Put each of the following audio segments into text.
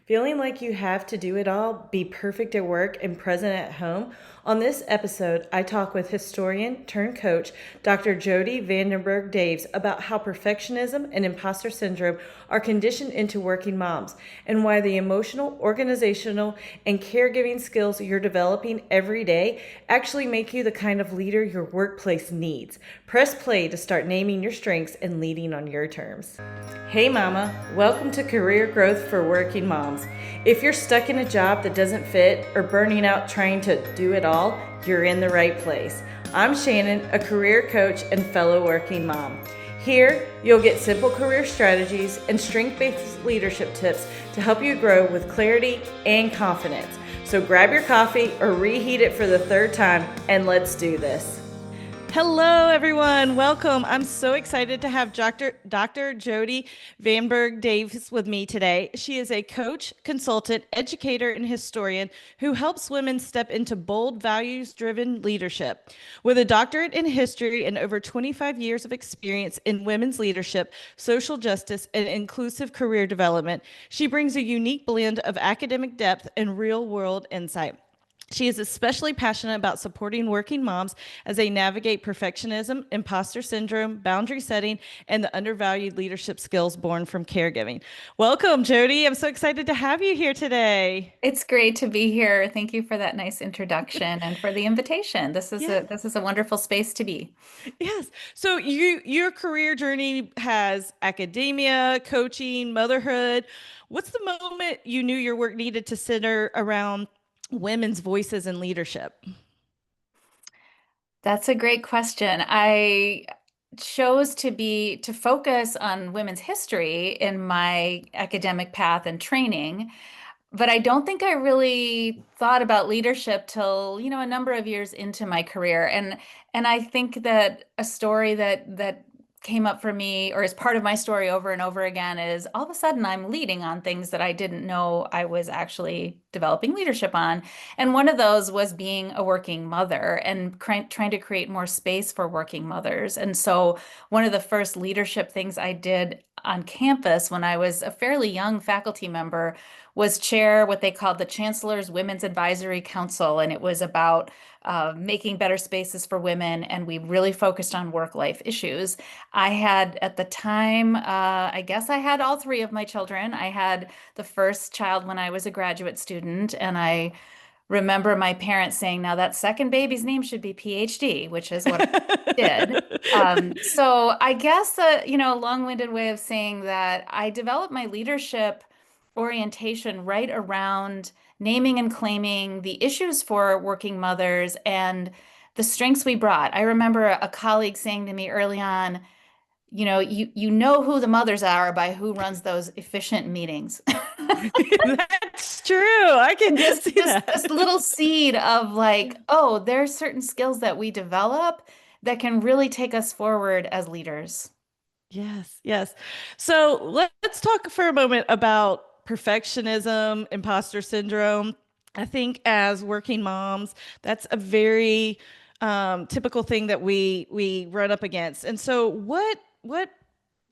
Feeling like you have to do it all, be perfect at work and present at home? On this episode, I talk with historian turned coach Dr. Jody Vandenberg Daves about how perfectionism and imposter syndrome are conditioned into working moms and why the emotional, organizational, and caregiving skills you're developing every day actually make you the kind of leader your workplace needs. Press play to start naming your strengths and leading on your terms. Hey mama, welcome to Career Growth for Working Moms. If you're stuck in a job that doesn't fit or burning out trying to do it all, you're in the right place. I'm Shannon, a career coach and fellow working mom. Here, you'll get simple career strategies and strength-based leadership tips to help you grow with clarity and confidence. So grab your coffee or reheat it for the third time and let's do this. Hello, everyone. Welcome. I'm so excited to have Dr. Jody Vandenberg Daves with me today. She is a coach, consultant, educator, and historian who helps women step into bold, values-driven leadership. With a doctorate in history and over 25 years of experience in women's leadership, social justice, and inclusive career development, she brings a unique blend of academic depth and real-world insight. She is especially passionate about supporting working moms as they navigate perfectionism, imposter syndrome, boundary setting, and the undervalued leadership skills born from caregiving. Welcome, Jody. I'm so excited to have you here today. It's great to be here. Thank you for that nice introduction and for the invitation. This is a Yes, this is a wonderful space to be. yes. So your career journey has academia, coaching, motherhood. What's the moment you knew your work needed to center around women's voices and leadership? That's a great question. I chose to focus on women's history in my academic path and training, but I don't think I really thought about leadership till, a number of years into my career. And I think that a story that came up for me or is part of my story over and over again is all of a sudden I'm leading on things that I didn't know I was actually developing leadership on. And one of those was being a working mother and trying to create more space for working mothers. And so one of the first leadership things I did on campus when I was a fairly young faculty member was chair what they called the Chancellor's Women's Advisory Council. And it was about making better spaces for women. And we really focused on work-life issues. I had at the time, I guess I had all three of my children. I had the first child when I was a graduate student, and I remember my parents saying, now that second baby's name should be PhD, which is what I did. So I guess, a long-winded way of saying that I developed my leadership orientation right around naming and claiming the issues for working mothers and the strengths we brought. I remember a colleague saying to me early on, you know who the mothers are by who runs those efficient meetings. That's true. I can And just see just that. this little seed of like, oh, there's certain skills that we develop that can really take us forward as leaders. Yes, yes. So let's talk for a moment about perfectionism, imposter syndrome. I think as working moms, that's a very typical thing that we run up against. And so, what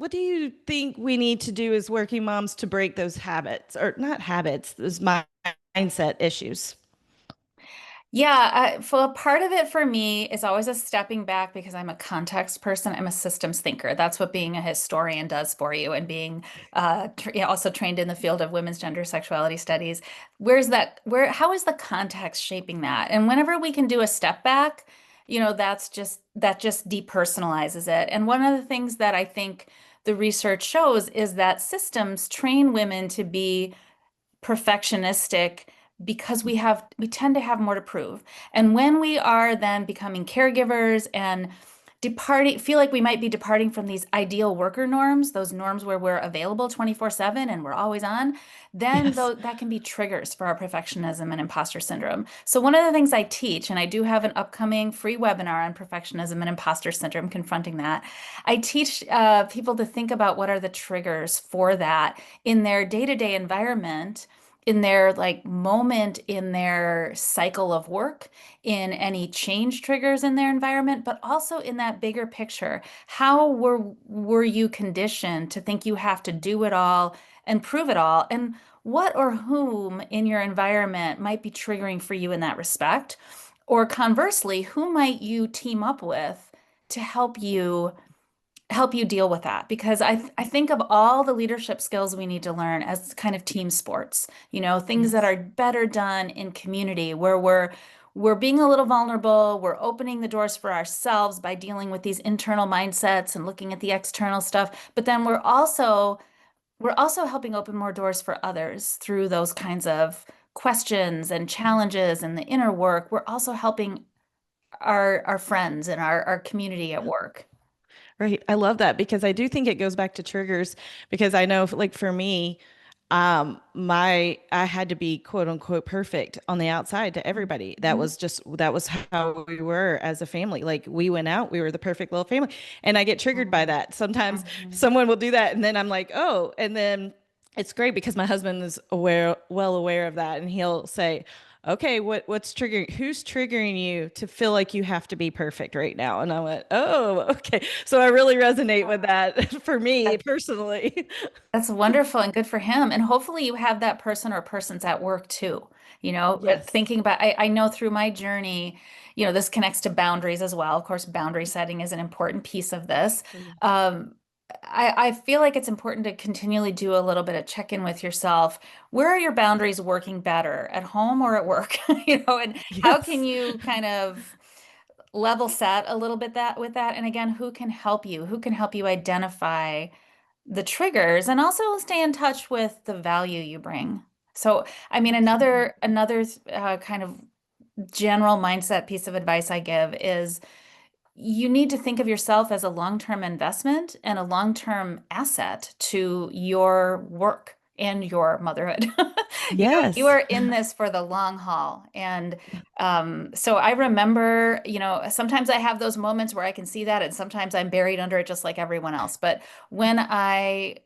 do you think we need to do as working moms to break those habits, or not habits, those mindset issues? Yeah, for part of it for me is always a stepping back because I'm a context person. I'm a systems thinker. That's what being a historian does for you, and being also trained in the field of women's gender sexuality studies. How is the context shaping that? And whenever we can do a step back, that just depersonalizes it. And one of the things that I think the research shows is that systems train women to be perfectionistic because we tend to have more to prove. And when we are then becoming caregivers and feel like we might be departing from these ideal worker norms, those norms where we're available 24/7 and we're always on, then Yes. though that can be triggers for our perfectionism and imposter syndrome. So one of the things I teach, and I do have an upcoming free webinar on perfectionism and imposter syndrome, confronting that. I teach people to think about what are the triggers for that in their day-to-day environment, in their like moment in their cycle of work, in any change triggers in their environment, but also in that bigger picture. How were you conditioned to think you have to do it all and prove it all? And what or whom in your environment might be triggering for you in that respect? Or conversely, who might you team up with to help you deal with that? Because I think of all the leadership skills we need to learn as kind of team sports, things that Yes. are better done in community where we're being a little vulnerable, we're opening the doors for ourselves by dealing with these internal mindsets and looking at the external stuff, but then we're also helping open more doors for others through those kinds of questions and challenges and the inner work. We're also helping our friends and our community at work. Right. I love that because I do think it goes back to triggers because I know like for me, I had to be quote unquote perfect on the outside to everybody. Mhm. That was how we were as a family. Like we went out, we were the perfect little family. And I get triggered by that. Sometimes Mhm. someone will do that and then I'm like, oh, and then it's great because my husband is well aware of that and he'll say, okay, who's triggering you to feel like you have to be perfect right now? And I went, oh, okay. So I really resonate with that for me personally. That's wonderful and good for him. And hopefully you have that person or persons at work too. Yes. Thinking about, I know through my journey, this connects to boundaries as well. Of course, boundary setting is an important piece of this. Oh, yes. Um, I feel like it's important to continually do a little bit of check-in with yourself. Where are your boundaries working better, at home or at work? And how can Yes. you kind of level set a little bit that with that? And again, who can help you? Who can help you identify the triggers and also stay in touch with the value you bring. So, I mean, Absolutely. another kind of general mindset piece of advice I give is you need to think of yourself as a long-term investment and a long-term asset to your work and your motherhood. You Yes. are in this for the long haul. And so I remember, sometimes I have those moments where I can see that, and sometimes I'm buried under it just like everyone else. But when I'm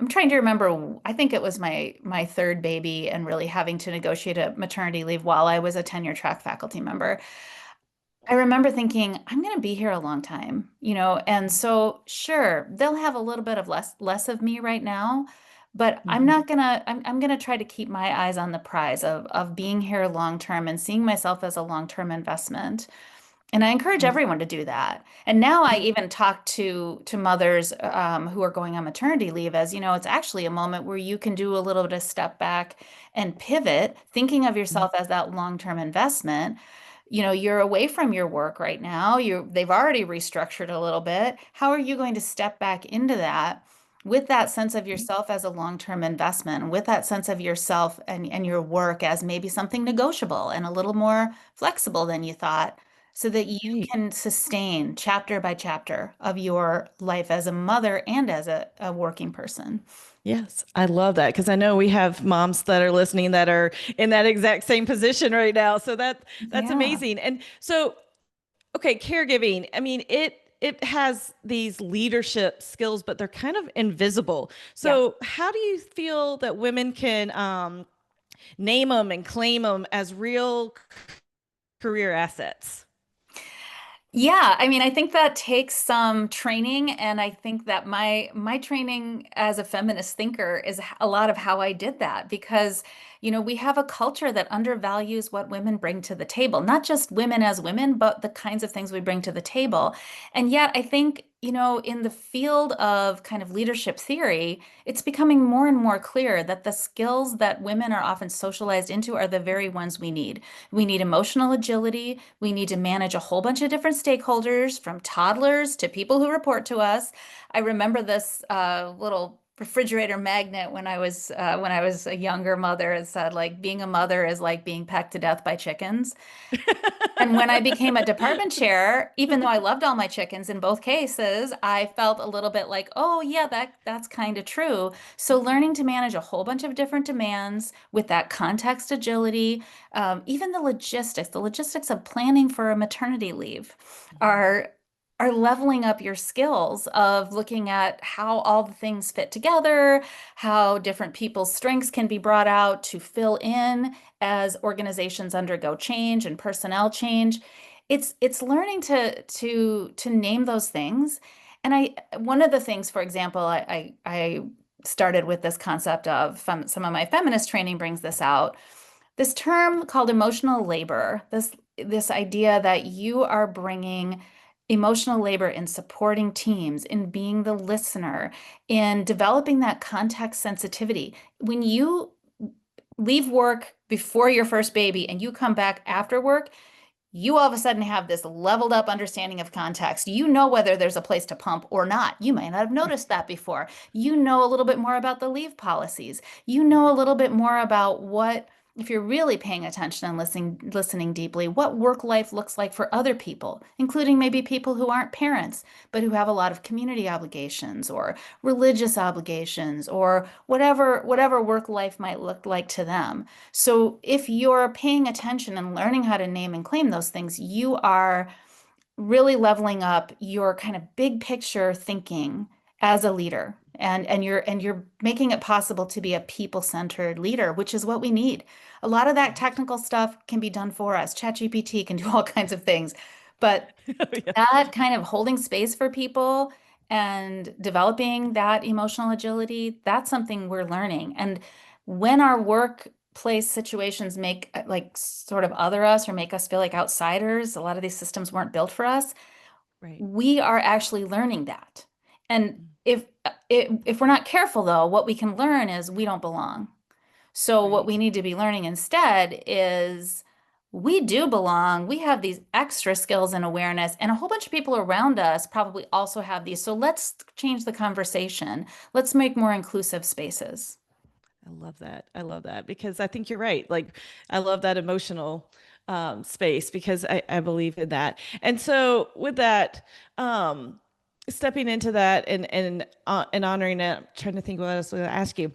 trying to remember, I think it was my third baby and really having to negotiate a maternity leave while I was a tenure track faculty member. I remember thinking, I'm going to be here a long time, and so sure, they'll have a little bit of less of me right now, but I'm Mhm. not gonna, I'm gonna try to keep my eyes on the prize of being here long term and seeing myself as a long-term investment. And I encourage Yes. everyone to do that. And now I Yeah. even talk to mothers who are going on maternity leave as, it's actually a moment where you can do a little bit of step back and pivot, thinking of Mhm. yourself as that long-term investment. You're away from your work right now. They've already restructured a little bit. How are you going to step back into that with that sense of yourself as a long-term investment, with that sense of yourself and your work as maybe something negotiable and a little more flexible than you thought, so that you Right. can sustain chapter by chapter of your life as a mother and as a working person. Yes. I love that because I know we have moms that are listening that are in that exact same position right now. So that's Yeah. amazing. And so, okay, caregiving. I mean, it has these leadership skills, but they're kind of invisible. Yeah. So, how do you feel that women can name them and claim them as real career assets? Yeah, I mean, I think that takes some training, and I think that my training as a feminist thinker is a lot of how I did that because, we have a culture that undervalues what women bring to the table, not just women as women, but the kinds of things we bring to the table. And yet, I think, in the field of kind of leadership theory, it's becoming more and more clear that the skills that women are often socialized into are the very ones we need. We need emotional agility. We need to manage a whole bunch of different stakeholders, from toddlers to people who report to us. I remember this little refrigerator magnet when I was a younger mother. It said like being a mother is like being pecked to death by chickens. And when I became a department chair, even though I loved all my chickens in both cases, I felt a little bit like, oh yeah, that's kind of true. So learning to manage a whole bunch of different demands with that context agility, even the logistics of planning for a maternity leave are are leveling up your skills of looking at how all the things fit together, how different people's strengths can be brought out to fill in as organizations undergo change and personnel change. It's learning to name those things. And I one of the things, for example, I started with this concept of some of my feminist training brings this out. This term called emotional labor, this idea that you are bringing emotional labor in supporting teams, in being the listener, in developing that context sensitivity. When you leave work before your first baby and you come back after work, you all of a sudden have this leveled up understanding of context. You know whether there's a place to pump or not. You may not have noticed that before. You know a little bit more about the leave policies. You know a little bit more about what, if you're really paying attention and listening deeply, what work life looks like for other people, including maybe people who aren't parents, but who have a lot of community obligations or religious obligations or whatever work life might look like to them. So if you're paying attention and learning how to name and claim those things, you are really leveling up your kind of big picture thinking as a leader. And you're making it possible to be a people-centered leader, which is what we need. A lot of that Right. technical stuff can be done for us. ChatGPT can do all kinds of things. But Yeah. that kind of holding space for people and developing that emotional agility, that's something we're learning. And when our workplace situations make like sort of other us or make us feel like outsiders, a lot of these systems weren't built for us, Right. we are actually learning that. And Mm. if we're not careful though, what we can learn is we don't belong. So what we Right. need to be learning instead is we do belong. We have these extra skills and awareness, and a whole bunch of people around us probably also have these. So let's change the conversation. Let's make more inclusive spaces. I love that. I love that because I think you're right. Like, I love that emotional space because I believe in that. And so, with that, um, stepping into that and honoring it, I'm trying to think what else I was going to ask you.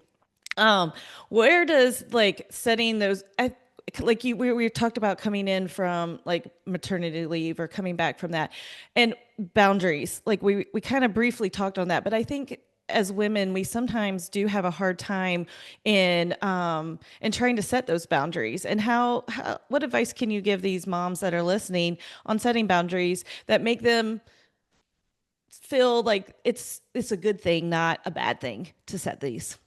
Um, where does like setting those, like we talked about coming in from like maternity leave or coming back from that and boundaries. Like we kind of briefly talked on that, but I think as women, we sometimes do have a hard time in trying to set those boundaries. And how what advice can you give these moms that are listening on setting boundaries that make them feel like it's a good thing, not a bad thing to set these?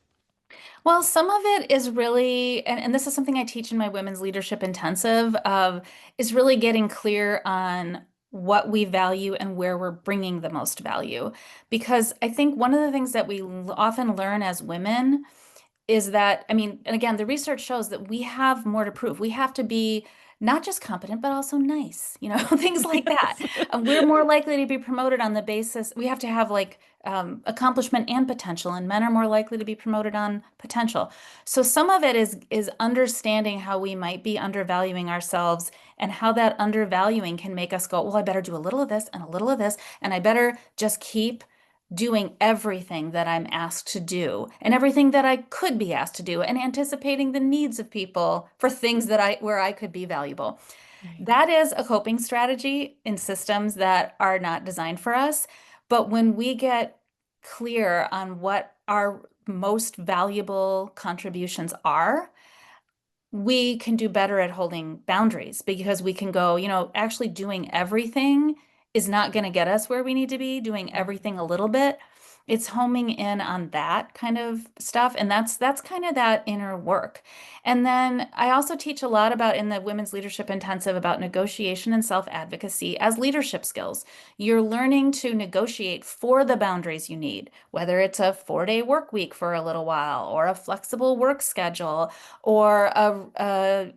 Well, some of it is really, and this is something I teach in my women's leadership intensive of, is really getting clear on what we value and where we're bringing the most value. Because I think one of the things that we often learn as women is that, I mean, and again, the research shows that we have more to prove. We have to be not just competent, but also nice, things like that. Yes. We're more likely to be promoted on the basis, we have to have like accomplishment and potential, and men are more likely to be promoted on potential. So some of it is understanding how we might be undervaluing ourselves and how that undervaluing can make us go, well, I better do a little of this and a little of this, and I better just keep doing everything that I'm asked to do and everything that I could be asked to do and anticipating the needs of people for things that where I could be valuable. Right. That is a coping strategy in systems that are not designed for us. But when we get clear on what our most valuable contributions are, we can do better at holding boundaries because we can go, actually doing everything is not going to get us where we need to be, doing everything a little bit. It's homing in on that kind of stuff. And that's kind of that inner work. And then I also teach a lot about in the Women's Leadership Intensive about negotiation and self-advocacy as leadership skills. You're learning to negotiate for the boundaries you need, whether it's a 4-day work week for a little while or a flexible work schedule or a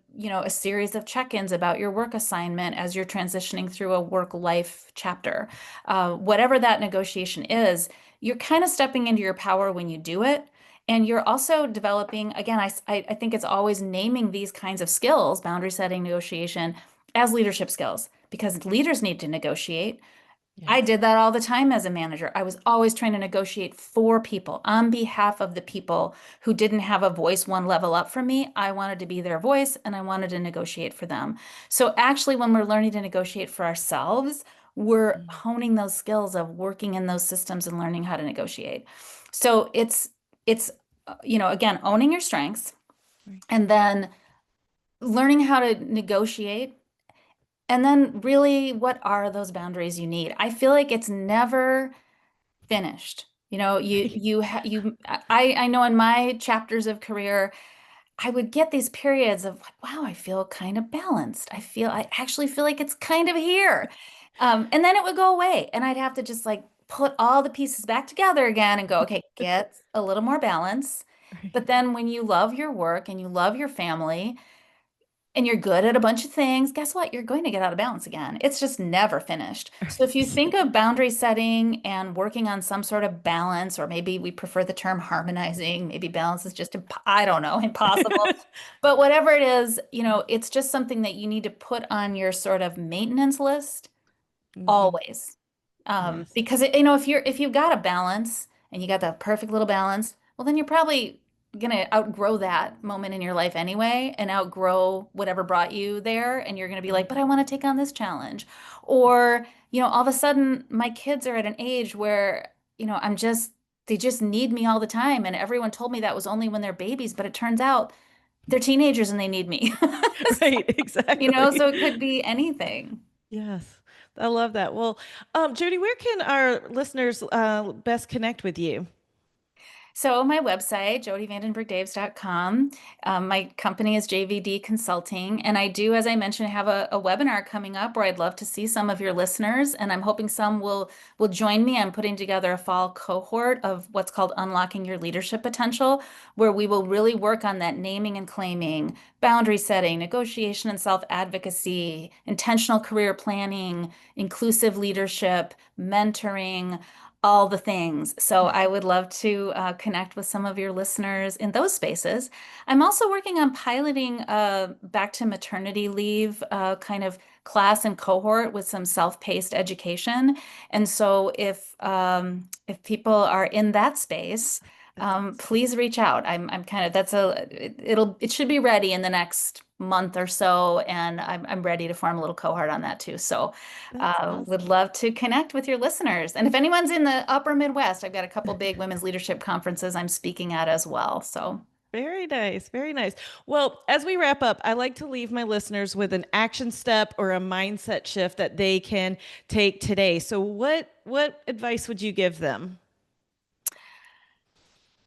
series of check-ins about your work assignment as you're transitioning through a work life chapter. Whatever that negotiation is, you're kind of stepping into your power when you do it. And you're also developing, again, I think it's always naming these kinds of skills, boundary setting, negotiation, as leadership skills, because leaders need to negotiate. I Yes. did that all the time as a manager. I was always trying to negotiate for people on behalf of the people who didn't have a voice one level up from me. I wanted to be their voice and I wanted to negotiate for them. So actually, when we're learning to negotiate for ourselves, we're Mm. honing those skills of working in those systems and learning how to negotiate. So it's again, owning your strengths Right. and then learning how to negotiate and then really, what are those boundaries you need? I feel like it's never finished. You know, I know in my chapters of career, I would get these periods of like, wow, I feel kind of balanced. I actually feel like it's kind of here. And then it would go away, and I'd have to just like put all the pieces back together again and go, okay, get a little more balance. But then when you love your work and you love your family, and you're good at a bunch of things, guess what? You're going to get out of balance again. It's just never finished. So if you think of boundary setting and working on some sort of balance, or maybe we prefer the term harmonizing, maybe balance is just, I don't know, impossible. But whatever it is, it's just something that you need to put on your sort of maintenance list Hmm. always. Yes. Because if you've got a balance and you got that perfect little balance, well, then you're probably gonna outgrow that moment in your life anyway and outgrow whatever brought you there. And you're gonna be like, but I want to take on this challenge. Or, all of a sudden my kids are at an age where, they just need me all the time. And everyone told me that was only when they're babies, but it turns out they're teenagers and they need me. Right, So exactly. it could be anything. Yes, I love that. Well, Jody, where can our listeners best connect with you? So my website, jodivandenberg-daves.com. My company is JVD Consulting, and I do, as I mentioned, have a webinar coming up where I'd love to see some of your listeners, and I'm hoping some will join me. I'm putting together a fall cohort of what's called Unlocking Your Leadership Potential, where we will really work on that naming and claiming, boundary setting, negotiation and self-advocacy, intentional career planning, inclusive leadership, mentoring, all the things. So I would love to connect with some of your listeners in those spaces. I'm also working on piloting back to maternity leave kind of class and cohort with some self-paced education. And so if people are in that space, That's awesome. please reach out. I'm kind of it should be ready in the next month or so, and I'm ready to form a little cohort on that too. So That's would awesome. love to connect with your listeners. And if anyone's in the upper Midwest, I've got a couple big women's leadership conferences I'm speaking at as well. So Very nice. Very nice. Well, as we wrap up, I like to leave my listeners with an action step or a mindset shift that they can take today. So what advice would you give them?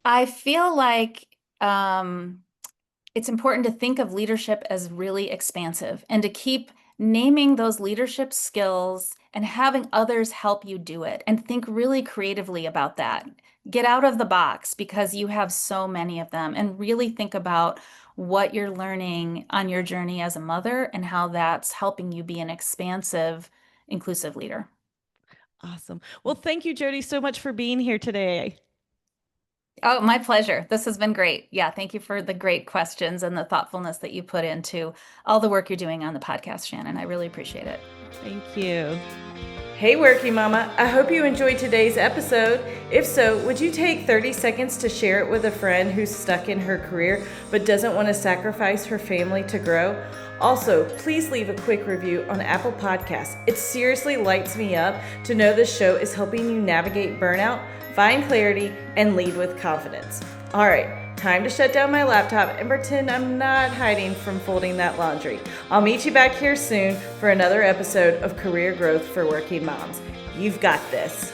I feel like it's important to think of leadership as really expansive and to keep naming those leadership skills and having others help you do it and think really creatively about that. Get out of the box because you have so many of them and really think about what you're learning on your journey as a mother and how that's helping you be an expansive, inclusive leader. Awesome. Well, thank you, Jody, so much for being here today. Oh, my pleasure. This has been great. Yeah, thank you for the great questions and the thoughtfulness that you put into all the work you're doing on the podcast, Shannon. I really appreciate it. Thank you. Hey, Working Mama, I hope you enjoyed today's episode. If so, would you take 30 seconds to share it with a friend who's stuck in her career but doesn't want to sacrifice her family to grow? Also, please leave a quick review on Apple Podcasts. It seriously lights me up to know this show is helping you navigate burnout, find clarity, and lead with confidence. All right, time to shut down my laptop and pretend I'm not hiding from folding that laundry. I'll meet you back here soon for another episode of Career Growth for Working Moms. You've got this.